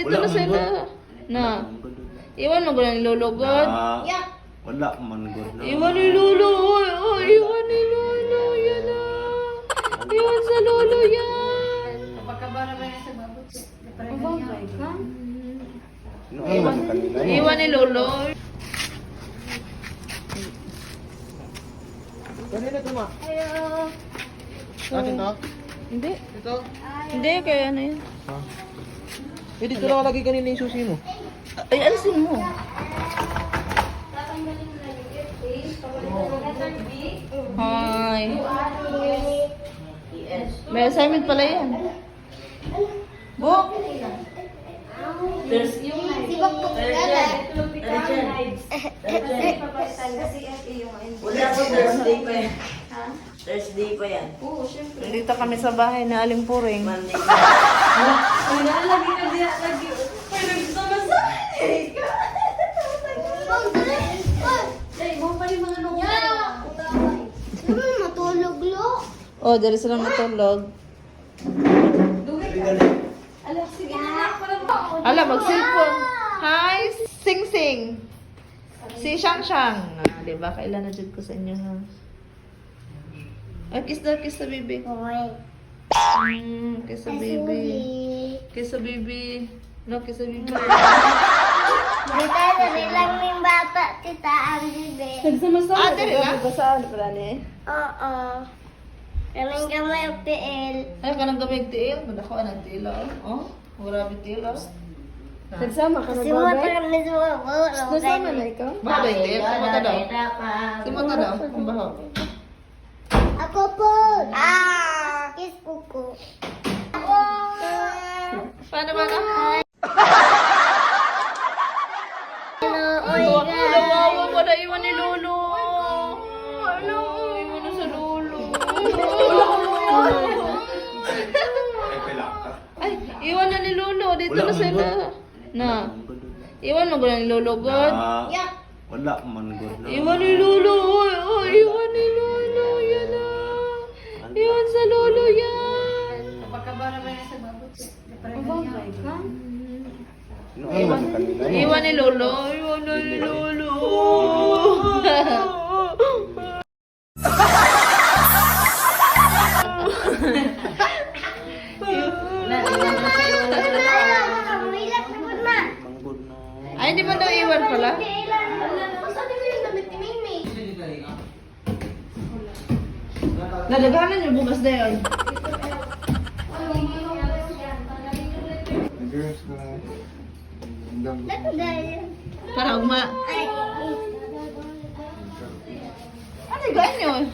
dito na sila. Na. Iwan mo gulang lulugod. Wala man good na. Iwan ni Lolo. Oh, iwan ni Lolo. Yan na. Iwan sa Lolo yan. Iwan ni Lolo. Kanina ito ma? Akin to? Hindi. Ito? Hindi, kaya ano yan. Ha? Eh, dito lang lagi kanina yung susi mo. Ay, alisin mo. Hi. May assignment pala yan. Book. There's yung Wala po, Thursday pa yan. Thursday pa yan. Nandito kami sa bahay na Aling Puring. Monday pa yan. Lagi na diya, lagi. Ay, nagsama sa akin. Ay, mo pa rin mga nung Matulog lo. Oh, dali sila matulog. Ala, sige na. Para mo. Ala, mag-cellphone. Hi, Sing Sing. Si Shang Shang. Ah, diba? Kailan na dyan ko sa inyo ha? Ay, kiss na baby. Kiss sa baby. Kiss sa baby. No, kiss sa baby. Tita, dali lang yung bata, tita, ang bibi. Ah, dali na? Saan pala ni? Oo. Kaming kamay o PL. Ay, kanang gamig tiil. Madako ang tiil. Oh, grabe tiil. Nagsama ka na Kasi mo kami sa Nasama na ikaw? Baho ba yung tiil? Sumata daw. Sumata daw. Ang baho. Ako po. Kiss kuko. Ako. Paano ba na? Hello, Kawawa mo na iwan ni Lolo. Hello, iwan na sa Lolo. Ay, iwan na ni Lolo. Dito na sila. Na. Iwan mo gulang ni Lolo, God. Wala man good na. Iwan ni Lolo. Oh, iwan ni Lolo. Yan na. Iwan sa Lolo yan. Iwan ni Lolo. Iwan na ni Lolo. Mang good na. Ay, hindi mo daw iwan pala? Nalaganan yung bukas na yun. Girls na. Hanggang Para ugma. Ano yung yun?